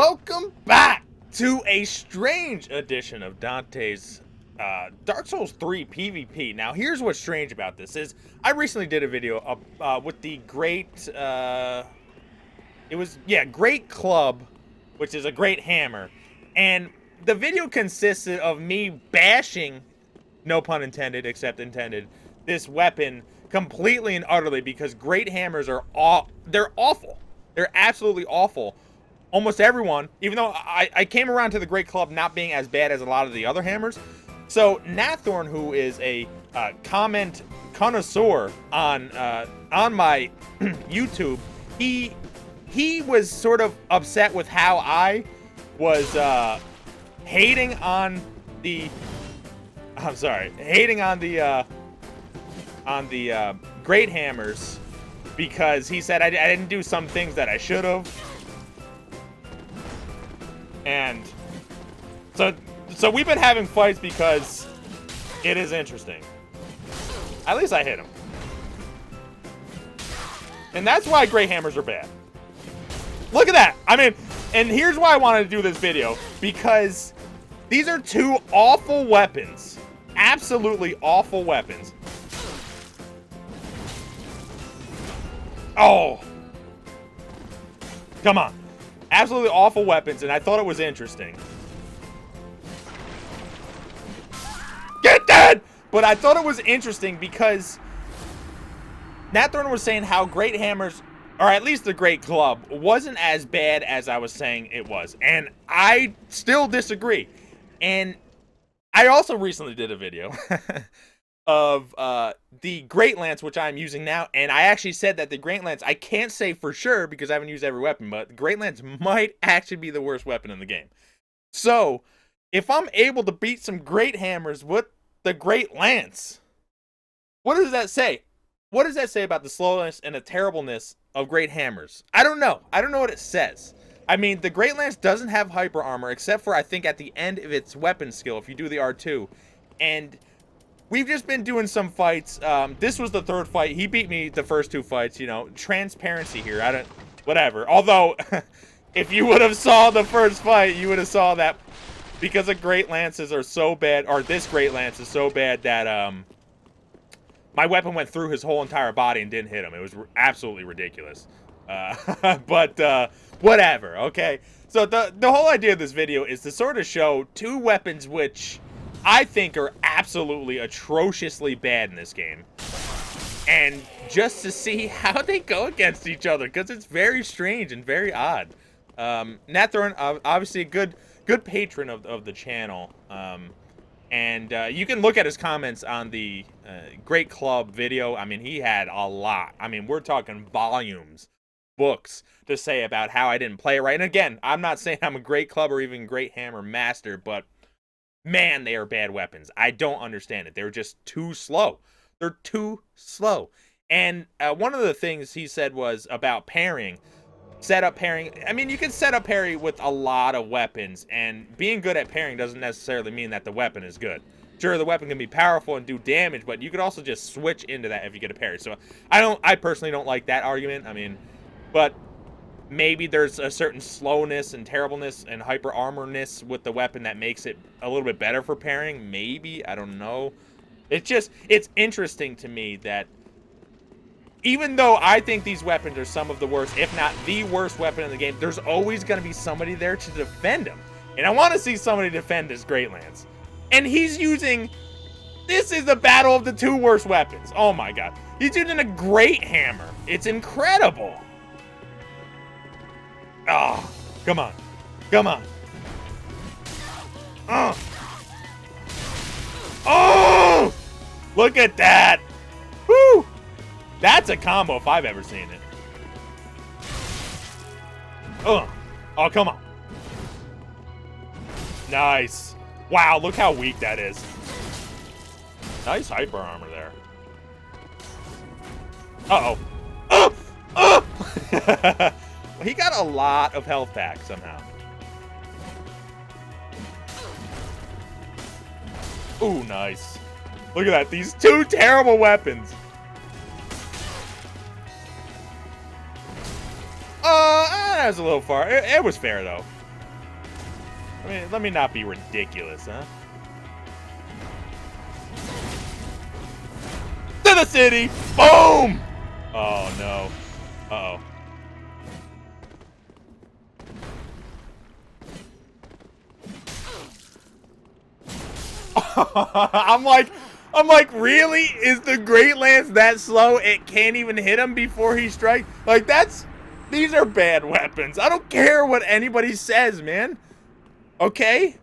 welcome back to a strange edition of Dante's Dark Souls 3 PvP. Now, here's what's strange about this is I recently did a video with the Great Club, which is a great hammer, and the video consisted of me bashing, no pun intended, except intended, this weapon completely and utterly because great hammers are they're awful. They're absolutely awful. Almost everyone, even though I came around to the Great Club not being as bad as a lot of the other hammers. So Nathorn, who is a comment connoisseur on my YouTube, he was sort of upset with how I was hating on the great hammers because he said I didn't do some things that I should have. And so we've been having fights because it is interesting. At least I hit him. And that's why great hammers are bad. Look at that. I mean, and here's why I wanted to do this video. Because these are two awful weapons. Absolutely awful weapons. Oh. Come on. Absolutely awful weapons, and I thought it was interesting. Get dead! But I thought it was interesting because Nathorn was saying how great hammers, or at least the Great Club, wasn't as bad as I was saying it was. And I still disagree. And I also recently did a video of the Greatlance, which I'm using now, and I actually said that the Greatlance, I can't say for sure because I haven't used every weapon, but the Greatlance might actually be the worst weapon in the game. So, if I'm able to beat some great hammers with the Greatlance, what does that say? What does that say about the slowness and the terribleness of great hammers? I don't know. I don't know what it says. I mean, the Greatlance doesn't have hyper armor, except for, I think, at the end of its weapon skill, if you do the R2, and we've just been doing some fights. This was the third fight. He beat me the first two fights, you know. Transparency here. I don't... Whatever. Although, if you would have saw the first fight, you would have saw that because the Greatlances are so bad, or this Greatlance is so bad that my weapon went through his whole entire body and didn't hit him. It was absolutely ridiculous. But whatever, okay? So the whole idea of this video is to sort of show two weapons which I think are absolutely atrociously bad in this game, and just to see how they go against each other, because it's very strange and very odd. Nathorn, obviously a good patron of the channel, and you can look at his comments on the Great Club video. I mean, he had a lot. I mean, we're talking volumes, books to say about how I didn't play it right. And again, I'm not saying I'm a Great Club or even Great Hammer Master, but man, they are bad weapons. I don't understand it. They're just too slow. They're too slow. And one of the things he said was about parrying. Setup parrying. I mean, you can set up parry with a lot of weapons, and being good at parrying doesn't necessarily mean that the weapon is good. Sure, the weapon can be powerful and do damage, but you could also just switch into that if you get a parry. So I personally don't like that argument. I mean, but maybe there's a certain slowness and terribleness and hyper armorness with the weapon that makes it a little bit better for parrying. Maybe, I don't know. It's interesting to me that even though I think these weapons are some of the worst, if not the worst weapon in the game, there's always going to be somebody there to defend them. And I want to see somebody defend this Greatlance. And he's using... This is the battle of the two worst weapons. Oh my god. He's using a great hammer. It's incredible. Oh, come on. Come on. Oh! Look at that. Woo! That's a combo if I've ever seen it. Oh, come on. Nice. Wow, look how weak that is. Nice hyper armor there. Uh-oh. Oh! Oh! He got a lot of health back somehow. Ooh, nice. Look at that. These two terrible weapons. That was a little far. It was fair, though. I mean, let me not be ridiculous, huh? To the city! Boom! Oh, no. Uh-oh. I'm like, really? Is the Greatlance that slow? It can't even hit him before he strikes? Like, these are bad weapons. I don't care what anybody says, man. Okay?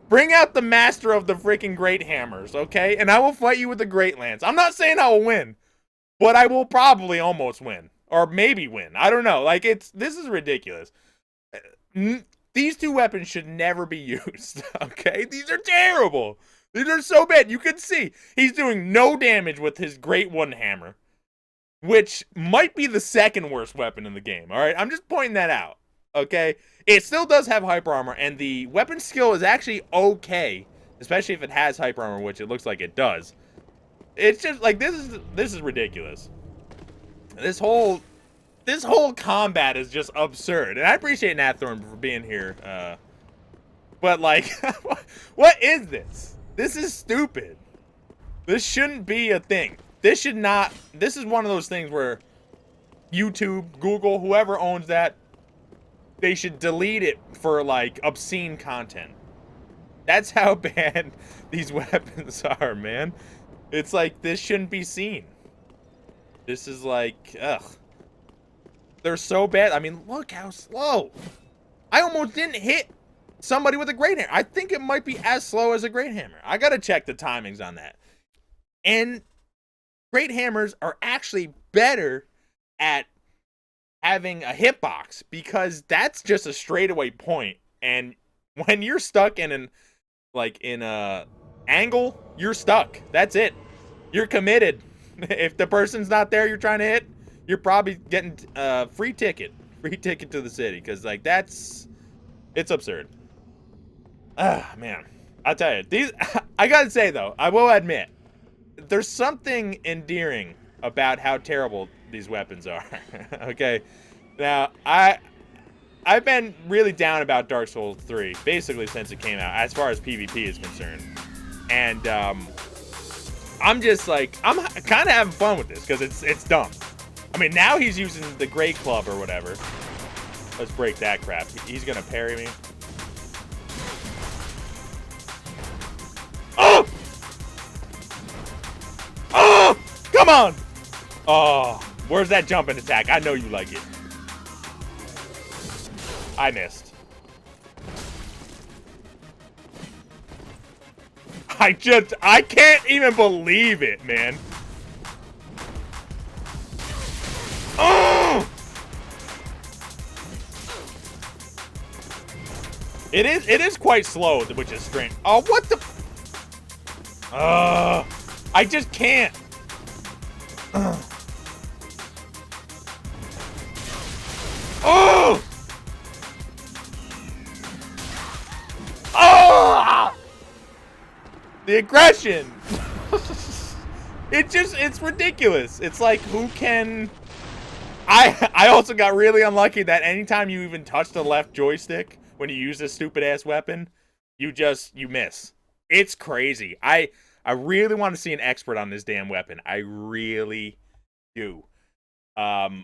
Bring out the master of the freaking great hammers, okay? And I will fight you with the Greatlance. I'm not saying I will win, but I will probably almost win. Or maybe win. I don't know. Like, this is ridiculous. These two weapons should never be used, okay? These are terrible. These are so bad. You can see he's doing no damage with his Great One Hammer, which might be the second worst weapon in the game, all right? I'm just pointing that out, okay? It still does have hyper armor, and the weapon skill is actually okay, especially if it has hyper armor, which it looks like it does. It's just like this is ridiculous. This whole combat is just absurd, and I appreciate Nat Thorne for being here. But like, what is this? This is stupid. This shouldn't be a thing. This should not. This is one of those things where YouTube, Google, whoever owns that, they should delete it for like obscene content. That's how bad these weapons are, man. It's like, this shouldn't be seen. This is like, ugh. They're so bad. I mean, look how slow. I almost didn't hit somebody with a great hammer. I think it might be as slow as a great hammer. I gotta check the timings on that. And great hammers are actually better at having a hitbox, because that's just a straightaway point. And when you're stuck in an angle, you're stuck. That's it. You're committed. If the person's not there you're trying to hit, you're probably getting free ticket to the city, because like it's absurd. Ah, man, I'll tell you, these I gotta say though, I will admit, there's something endearing about how terrible these weapons are. Okay, now I've been really down about Dark Souls 3 basically since it came out, as far as PvP is concerned, and I'm just like, I'm kind of having fun with this because it's dumb. I mean, now he's using the Great Club or whatever. Let's break that crap. He's gonna parry me. Oh! Oh! Come on! Oh, where's that jumping attack? I know you like it. I missed. I can't even believe it, man. Oh! It is quite slow, which is strange. Oh, what the? I just can't. Oh! Oh! The aggression. It's ridiculous. It's like, who can... I also got really unlucky that anytime you even touch the left joystick when you use this stupid ass weapon, you miss. It's crazy. I really want to see an expert on this damn weapon. I really do.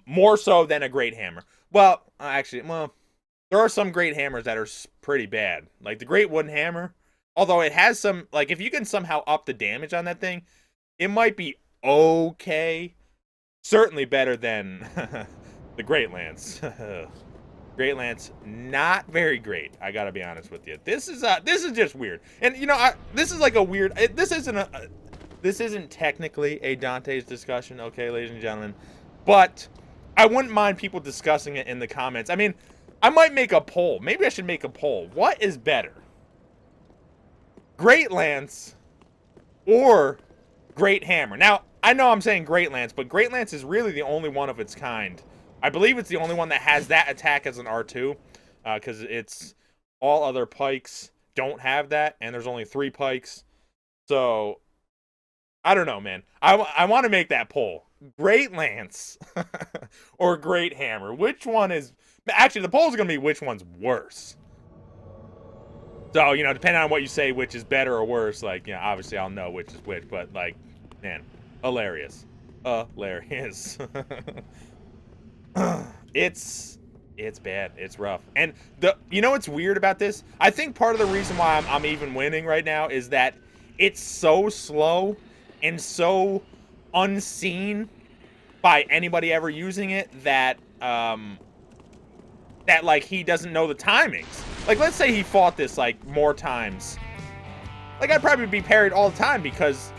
More so than a great hammer. Well, actually, there are some great hammers that are pretty bad. Like the Great Wooden Hammer, although it has some, like, if you can somehow up the damage on that thing, it might be okay. Certainly better than the Greatlance. Greatlance, not very great. I gotta be honest with you. This is just weird. And you know, this is like a weird. This isn't technically a Dante's discussion, okay, ladies and gentlemen. But I wouldn't mind people discussing it in the comments. I mean, I might make a poll. Maybe I should make a poll. What is better, Greatlance or Great Hammer? Now, I know I'm saying Greatlance, but Greatlance is really the only one of its kind. I believe it's the only one that has that attack as an R2, because it's all other pikes don't have that, and there's only 3 pikes. So, I don't know, man. I want to make that poll. Greatlance or Great Hammer. Which one is... Actually, the poll is going to be which one's worse. So, you know, depending on what you say, which is better or worse, like, you know, obviously I'll know which is which, but, like, man, hilarious. Hilarious. It's bad. It's rough. And you know what's weird about this? I think part of the reason why I'm even winning right now is that it's so slow and so unseen by anybody ever using it that that like he doesn't know the timings. Like, let's say he fought this like more times. Like, I'd probably be parried all the time because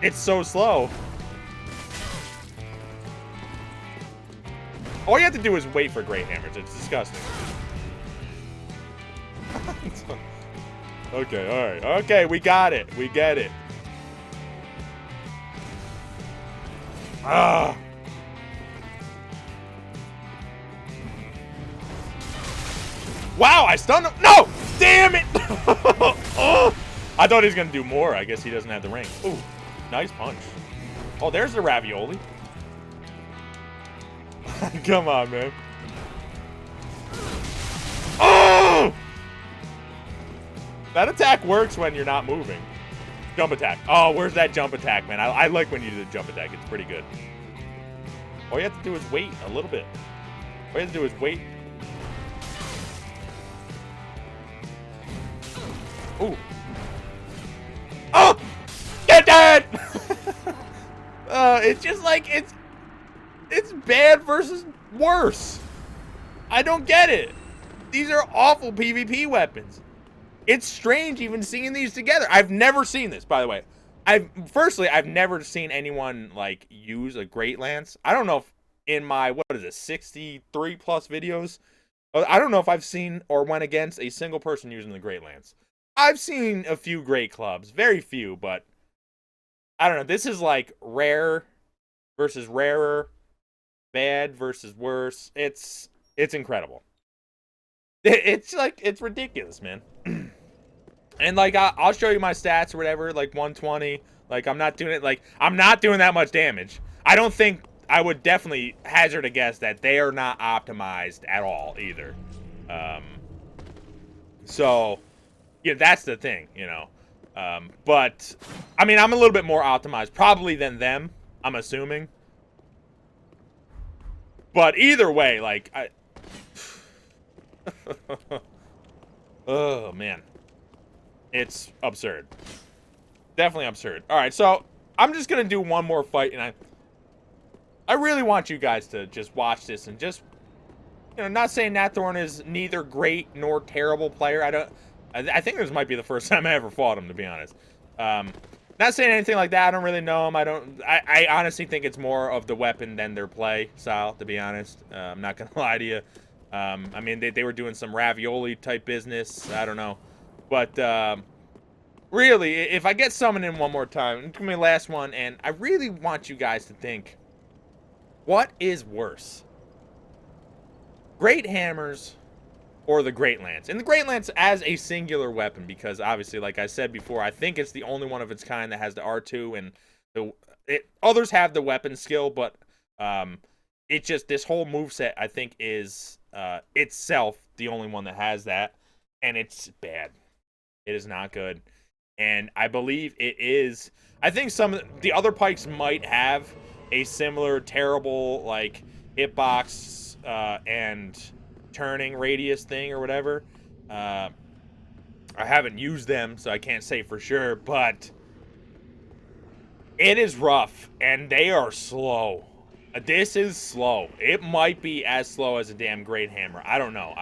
it's so slow. All you have to do is wait for great hammers. It's disgusting. Okay, alright. Okay, we got it. We get it. Ah. Wow, I stunned him. No! Damn it! Oh, I thought he was going to do more. I guess he doesn't have the ring. Ooh, nice punch. Oh, there's the ravioli. Come on, man. Oh! That attack works when you're not moving. Jump attack. Oh, where's that jump attack, man? I like when you do the jump attack. It's pretty good. All you have to do is wait a little bit. All you have to do is wait. Ooh. Oh! Get that! It's just like, it's bad versus worse. I don't get it. These are awful PvP weapons. It's strange even seeing these together. I've never seen this, by the way. Firstly, I've never seen anyone like use a Greatlance. I don't know if in my, what is it, 63 plus videos, I don't know if I've seen or went against a single person using the Greatlance. I've seen a few great clubs, very few, but I don't know. This is like rare versus rarer, bad versus worse. It's incredible. It's like, it's ridiculous, man. And like, I'll show you my stats or whatever, like 120. Like, I'm not doing it, like, I'm not doing that much damage. I don't think, I would definitely hazard a guess that they are not optimized at all either. So, yeah, that's the thing, you know. But, I mean, I'm a little bit more optimized probably than them, I'm assuming. But either way, like, oh, man. It's absurd. Definitely absurd. All right, so I'm just going to do one more fight, and I really want you guys to just watch this and just, you know, not saying Nat Thorne is neither great nor terrible player. I think this might be the first time I ever fought him, to be honest. Not saying anything like that. I don't really know him. I honestly think it's more of the weapon than their play style, to be honest. I'm not going to lie to you. I mean, they were doing some ravioli type business. I don't know. But really, if I get summoned in one more time, it's going to be the last one, and I really want you guys to think, what is worse? Great hammers or the Greatlance? And the Greatlance as a singular weapon, because obviously, like I said before, I think it's the only one of its kind that has the R2, and others have the weapon skill, but it just, this whole moveset, I think, is itself the only one that has that, and it's bad. It is not good. And I believe it is, I think some of the other pikes might have a similar terrible, like, hitbox and turning radius thing or whatever. I haven't used them, so I can't say for sure, but it is rough, and they are slow. This is slow. It might be as slow as a damn Great Hammer. I don't know.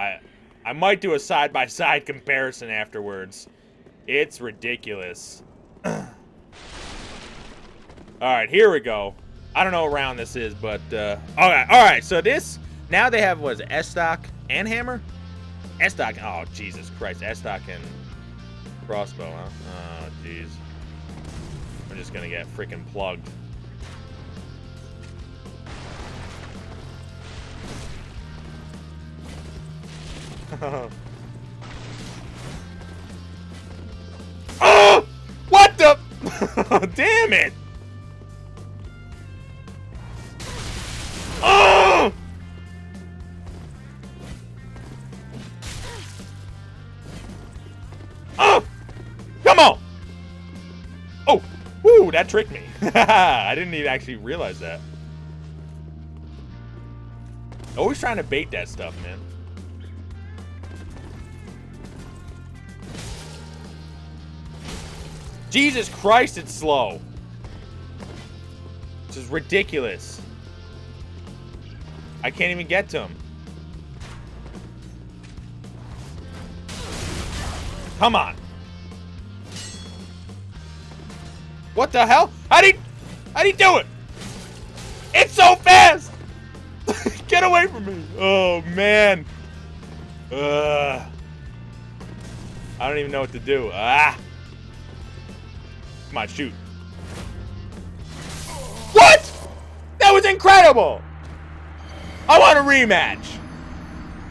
I might do a side-by-side comparison afterwards. It's ridiculous. Alright, here we go. I don't know what round this is, but, alright, so this, now they have, what is it, S-Stock and Hammer? S-Stock, oh, Jesus Christ, S-Stock and crossbow, huh? Oh, jeez. I'm just gonna get freaking plugged. Oh! What the? Damn it! Oh! that tricked me. I didn't even actually realize that. Always trying to bait that stuff, man. Jesus Christ, it's slow. This is ridiculous. I can't even get to him. Come on. What the hell? How'd he do it? It's so fast! Get away from me. Oh, man. I don't even know what to do. Ah. Come on, shoot. What? That was incredible. I want a rematch.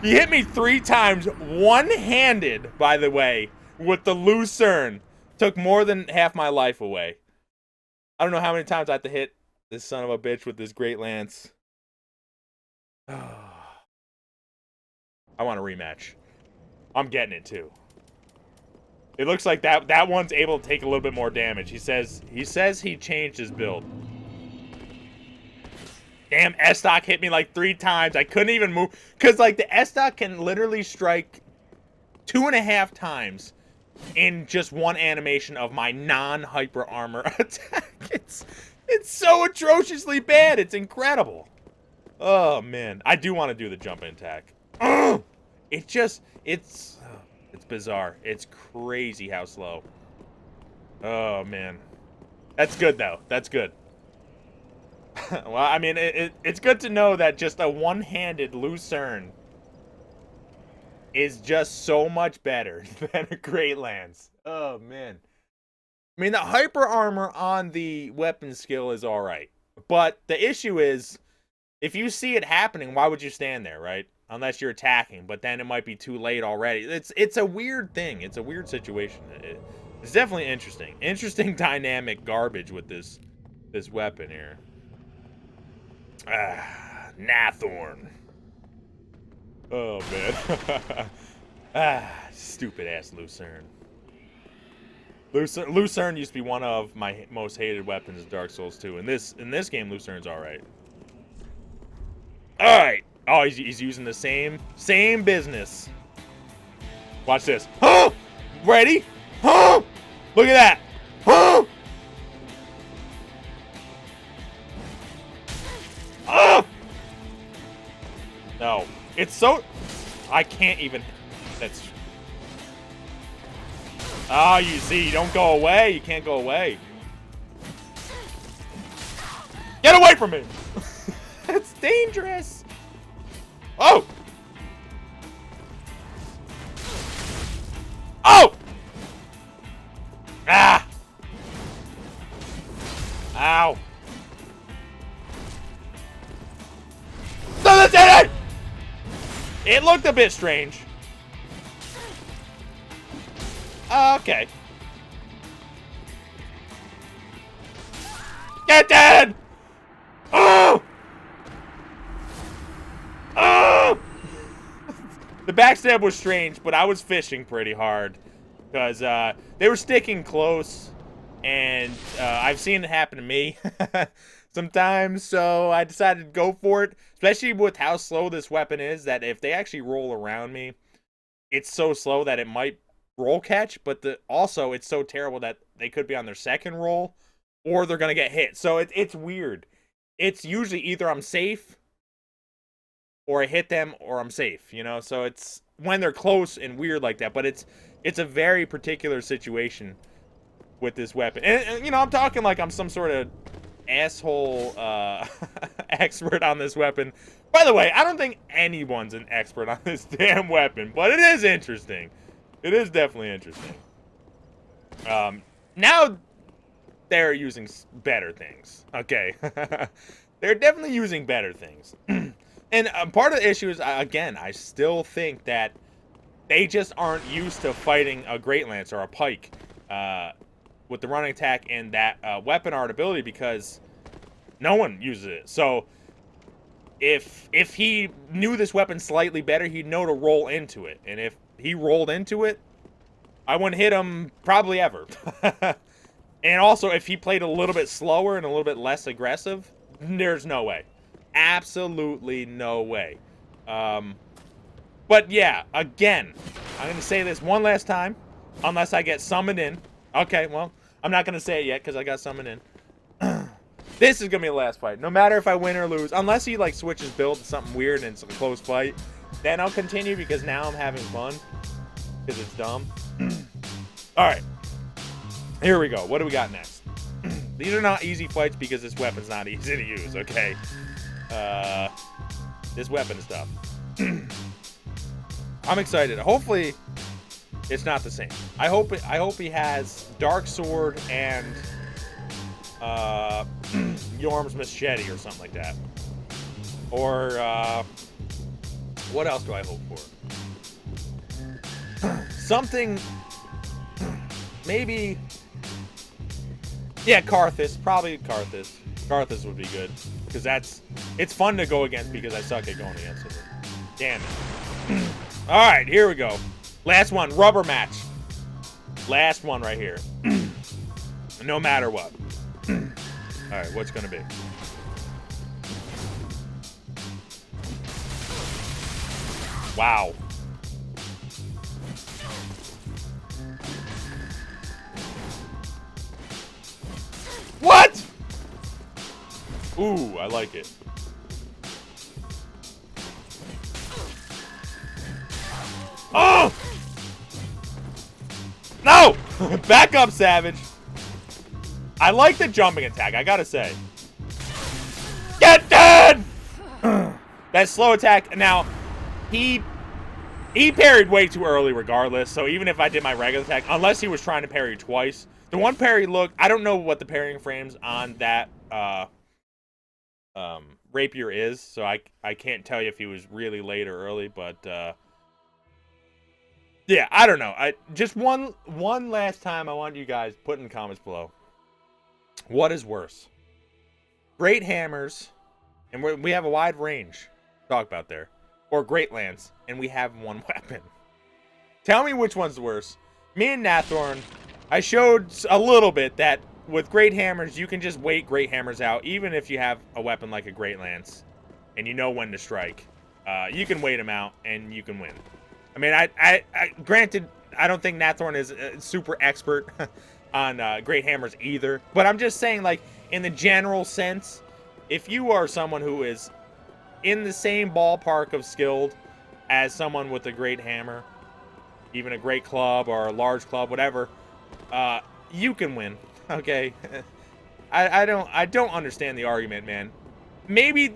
He hit me 3 times, one-handed, by the way, with the Lucerne. Took more than half my life away. I don't know how many times I have to hit this son of a bitch with this Greatlance. I want a rematch. I'm getting it too. It looks like that one's able to take a little bit more damage. He says he changed his build. Damn, S-Stock hit me like 3 times. I couldn't even move. Because, like, the S-Stock can literally strike 2.5 times in just one animation of my non-hyper armor attack. It's so atrociously bad. It's incredible. Oh, man. I do want to do the jump attack. It's bizarre. It's crazy how slow. Oh, man. That's good, though. That's good. Well, I mean, it's good to know that just a one-handed Lucerne is just so much better than a Greatlance. Oh, man. I mean, the hyper armor on the weapon skill is alright. But the issue is, if you see it happening, why would you stand there, right? Unless you're attacking, but then it might be too late already. It's a weird thing. It's a weird situation. It's definitely interesting. Interesting dynamic garbage with this weapon here. Nathorn. Oh, man. Stupid ass Lucerne. Lucerne used to be one of my most hated weapons in Dark Souls 2. In this game, Lucerne's alright. Alright. Oh, he's using the same business. Watch this. Huh? Ready? Huh? Look at that. Huh? No. It's so... I can't even... That's... Oh, you see, you don't go away. You can't go away. Get away from me! It's dangerous. Oh! Oh! Ah! Ow. No, that's it! It looked a bit strange. Okay. Get dead! Oh! Oh! The backstab was strange, but I was fishing pretty hard. Because they were sticking close. And I've seen it happen to me sometimes. So I decided to go for it. Especially with how slow this weapon is. That if they actually roll around me, it's so slow that it might roll catch. But also, it's so terrible that they could be on their second roll. Or they're going to get hit. So it's weird. It's usually either I'm safe, or I hit them, or I'm safe, you know? So it's when they're close and weird like that. But it's a very particular situation with this weapon. And you know, I'm talking like I'm some sort of asshole expert on this weapon. By the way, I don't think anyone's an expert on this damn weapon. But it is interesting. It is definitely interesting. Now... they're using better things. Okay. They're definitely using better things. And part of the issue is, again, I still think that they just aren't used to fighting a Greatlance or a Pike with the running attack and that weapon art ability, because no one uses it. So if he knew this weapon slightly better, he'd know to roll into it. And if he rolled into it, I wouldn't hit him probably ever. And also, if he played a little bit slower and a little bit less aggressive, there's no way. Absolutely no way. But yeah, again, I'm going to say this one last time, unless I get summoned in. Okay, well, I'm not going to say it yet because I got summoned in. This is going to be the last fight. No matter if I win or lose, unless he, like, switches build to something weird and it's a close fight, then I'll continue because now I'm having fun because it's dumb. All right. Here we go. What do we got next? These are not easy fights because this weapon's not easy to use, okay? This weapon is tough. I'm excited. Hopefully, it's not the same. I hope he has Dark Sword and Yorm's Machete or something like that. Or what else do I hope for? Something. Maybe. Yeah, Karthus. Probably Karthus. Karthus would be good because it's fun to go against because I suck at going against it. Damn it. All right, here we go. Last one, rubber match. Last one right here. No matter what. All right, what's gonna be? Wow. What? Ooh, I like it. Oh! No! Back up, Savage. I like the jumping attack, I gotta say. Get dead! That slow attack. Now, he parried way too early regardless, so even if I did my regular attack, unless he was trying to parry twice, the one parry looked, I don't know what the parrying frames on that rapier is, so I can't tell you if he was really late or early, but yeah, I don't know. Just one last time I want you guys put in the comments below. What is worse? Great hammers, and we have a wide range to talk about there, or Greatlance, and we have one weapon. Tell me which one's worse. Me and Nathorn, I showed a little bit that with great hammers, you can just wait great hammers out, even if you have a weapon like a Greatlance, and you know when to strike. You can wait them out, and you can win. I mean, I granted, I don't think Nathorn is super expert on great hammers either, but I'm just saying, like, in the general sense, if you are someone who is in the same ballpark of skilled as someone with a great hammer, even a great club or a large club, whatever, you can win. Okay, I don't understand the argument, man. Maybe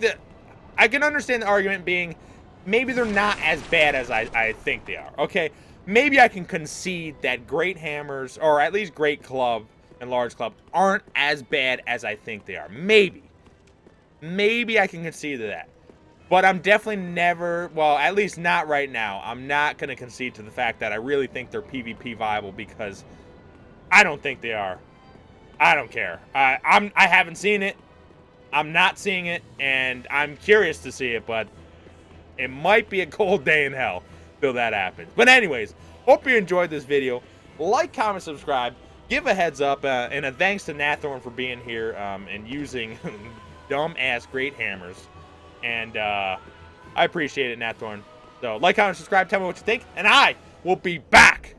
I can understand the argument being maybe they're not as bad as I think they are. Okay, maybe I can concede that great hammers, or at least great club and large club, aren't as bad as I think they are. Maybe I can concede to that. But I'm definitely never, well, at least not right now, I'm not going to concede to the fact that I really think they're PvP viable, because I don't think they are. I don't care. I haven't seen it. I'm not seeing it, and I'm curious to see it, but it might be a cold day in hell till that happens. But anyways, hope you enjoyed this video. Like, comment, subscribe. Give a heads up, and a thanks to Nathorn for being here and using dumb-ass great hammers. And I appreciate it, Nathorn. So, like, comment, subscribe, tell me what you think, and I will be back.